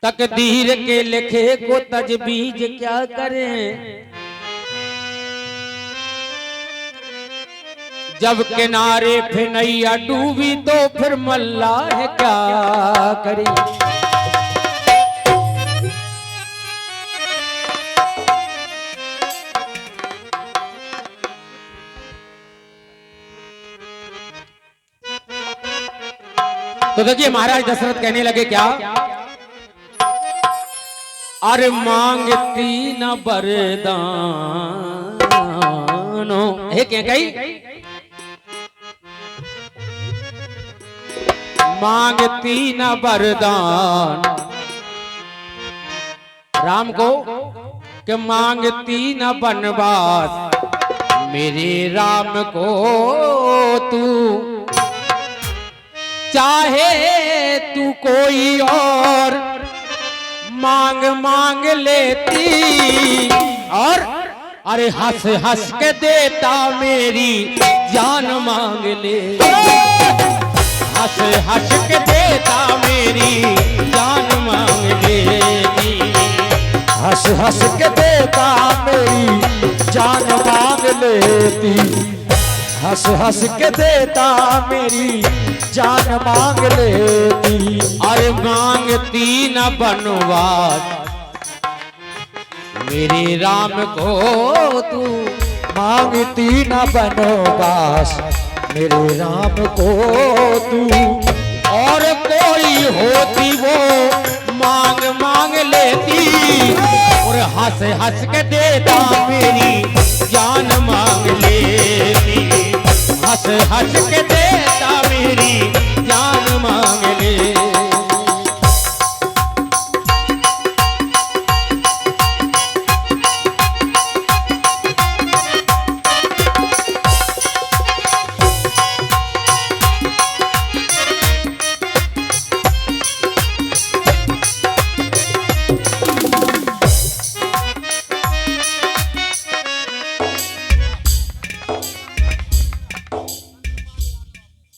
तकदीर के लिखे को तजबीज क्या करें, जब किनारे पे नैया डूबी तो फिर मल्लाह क्या करे। तो देखिए महाराज दशरथ कहने लगे क्या, अरे मांगती न बरदानो है क्या कही, मांगती न वरदान राम को कि मांगती न बनवास मेरे राम को तू, चाहे तू कोई और मांग मांग लेती, और अरे हंस हंस के देता मेरी जान मांग ले, हंस हंस के देता मेरी जान मांग लेती, हंस हंस के देता मेरी जान मांग लेती, हंस हंस के देता मेरी जान मांग लेती। अरे मांगती न बनवास मेरे राम को तू, मांगती न बनवास मेरे राम को तू, और कोई होती वो मांग मांग लेती, और हंस हंस के देता मेरी जान मांग लेती, हंस हंस के देता मेरी जान मांग ले।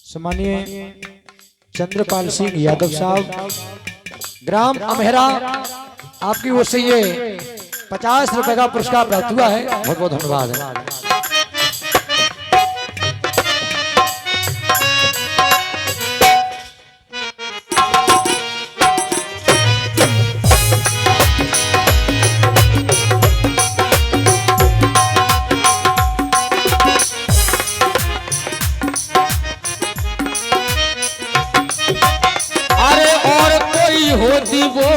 सम्मानीय चंद्रपाल सिंह यादव साहब, ग्राम अमेहरा, आपकी ओर से ये 50 रुपए का पुरस्कार प्राप्त हुआ है, बहुत बहुत धन्यवाद है। होती वो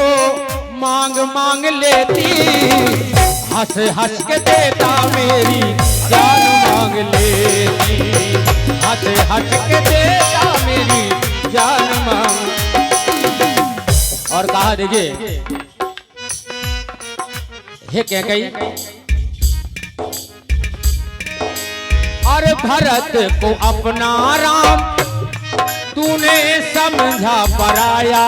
मांग मांग लेती, हंस हंस के देता मेरी जान मांग लेती, हंस हंस के देता मेरी जान मांग। और कहा देखिए ये क्या कही, अरे भरत को अपना राम तूने समझा पराया,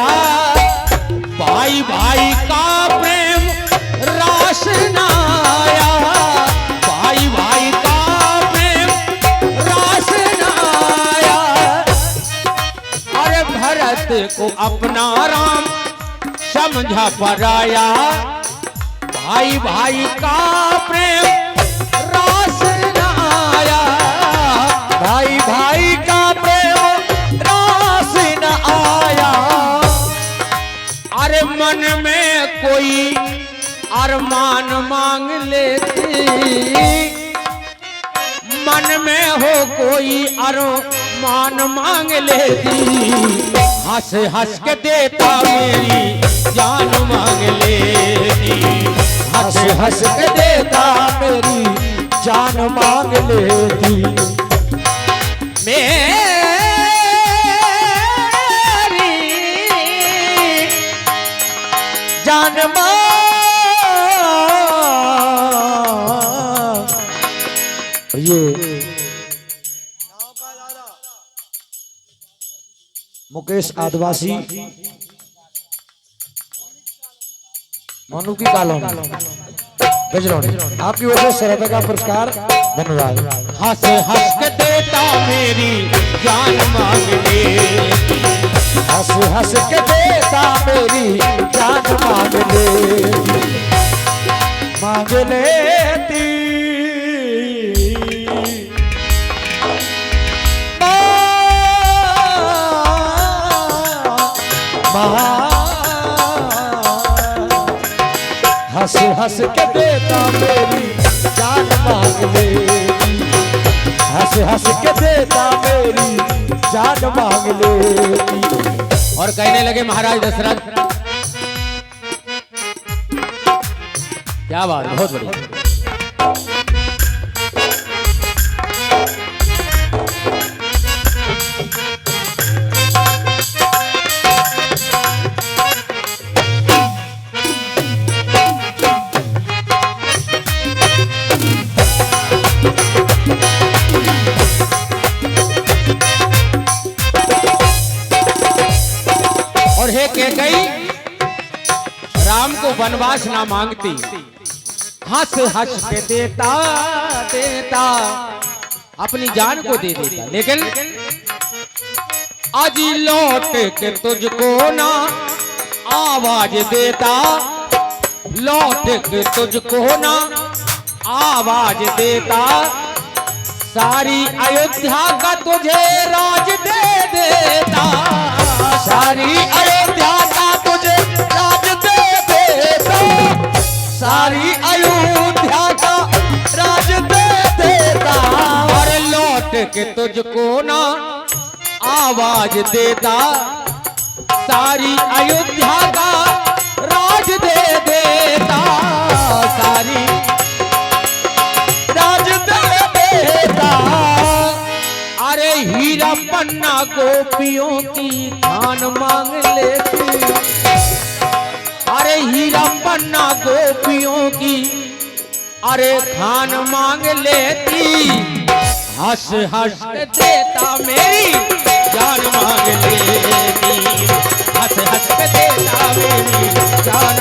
भाई भाई का प्रेम रास न आया, भाई भाई का प्रेम रास न आया, अरे भरत को अपना राम समझा पराया, भाई भाई का प्रेम रास न आया, भाई भाई का प्रेम रास न आया। अरे मन में कोई अरमान मांग लेती, मन में हो कोई अरमान मांग लेती, हंस हंस के देता मेरी जान मांग लेती, हंस हंस के देता मेरी जान मांग लेती। मेरी जान मांग, ये मुकेश आदिवासी मानू की कॉलोनी गजरौनी, आपकी वजह से 100 रुपए का पुरस्कार, धन्यवाद। हंस हंस के देता मेरी जान मांग लेती, हंस हंस के देता मेरी जान हंस हंस के देता मेरी जान मांग लेती, हंस हंस के देता मेरी जान मांग लेती। और कहने लगे महाराज दशरथ, क्या बात, बहुत बढ़िया। और हे कैकेयी राम को वनवास ना मांगती, हंस हंस के देता देता अपनी जान को दे देता, लेकिन आज लौट के तुझको ना आवाज देता, लौट के तुझको ना आवाज देता, सारी अयोध्या का तुझे राज दे देता, सारी अयोध्या का तुझे राज दे देता, सारी अयोध्या का राज दे देता। और लौट के तुझको ना आवाज देता, सारी अयोध्या का राज दे देता, सारी राज दे देता। अरे हीरा पन्ना गोपियों की खान मांग लेती, अरे हीरा पन्ना गोपियों की अरे खान मांग लेती, हंस हंस के देता मेरी जान मांग लेती, हंस हंस के देता मेरी जान।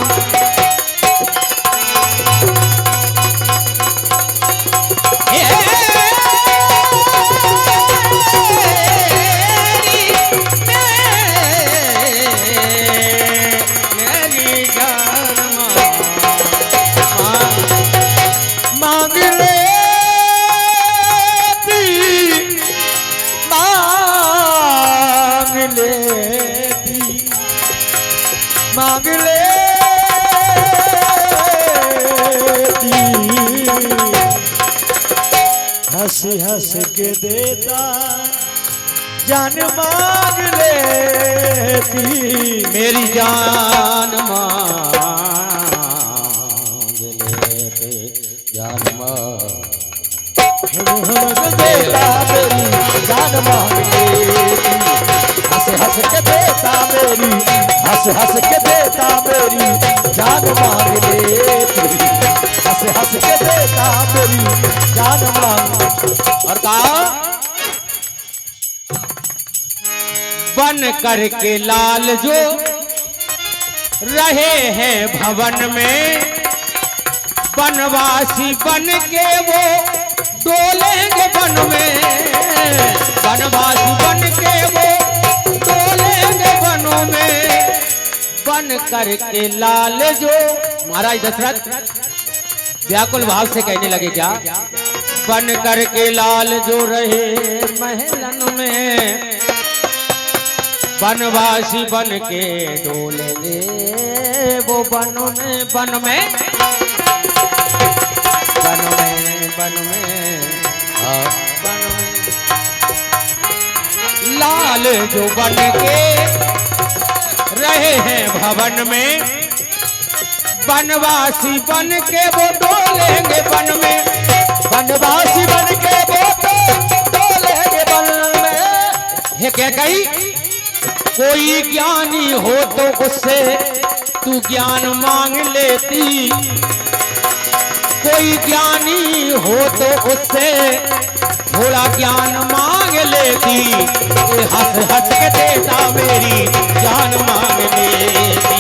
मांग लेती, मांग लेती, हंस हंस के देता जान मांग लेती, मेरी जान मांग लेते, जान मांग देता मेरी जान मांग लेती, हंस हंस के देता मेरी, हंस हंस के देता मेरी जान मांग लेती, हंस हंस के देता मेरी जान मांग। और कहा बन करके लाल जो रहे हैं भवन में, बनवासी बन के वो डोलेंगे वन में, बनवासी बन के वो डोलेंगे वनों में, बन करके लाल जो। महाराज दशरथ व्याकुल भाव से कहने लगे, क्या बन करके लाल जो रहे महलन में, बनवासी बन के डोलेंगे वो बनों में, वन में, वन में, वन में, वन में, लाल जो बन के रहे हैं भवन में, बनवासी बन के वो डोलेंगे वन में, बनवासी बन के वो डोलेंगे वन में। हे कैकेयी कोई ज्ञानी हो तो उससे तू ज्ञान मांग लेती, कोई ज्ञानी हो तो उससे थोड़ा ज्ञान मांग लेती, हंस हंस के देता मेरी जान मांग लेती,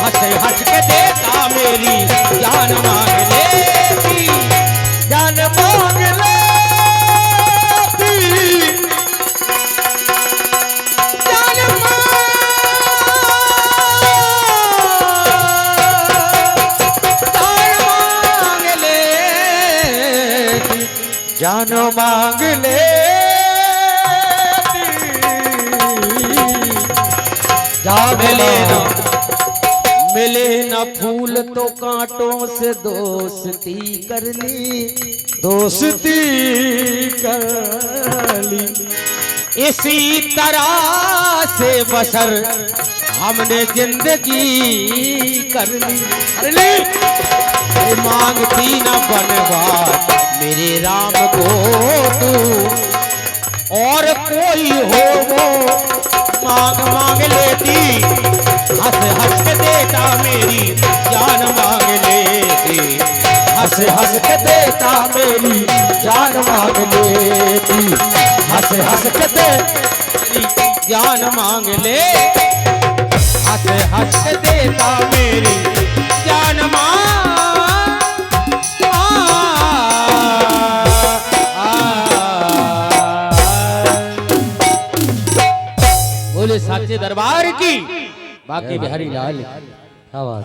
हंस हंस के देता मेरी जान मांग लेती, जान मांग लेती, जान मांग लेती, जान मांग लेती, जान मिले न मांग मिले न फूल तो कांटों से दोस्ती कर ली, दोस्ती कर ली। इसी तरह से बसर हमने जिंदगी कर ली। मांगती न बनवास मेरे राम को तू, और कोई हो वो मांग मांग लेती, हंस हंस के देता मेरी जान मांग लेती, हंस हंस के देता मेरी जान मांग लेती, हंस हंस के मेरी जान मांग ले, हंस हंस के देता मेरी जान मांग। बोले साचे दरबार की, बाकी बिहारी लाल। आवाज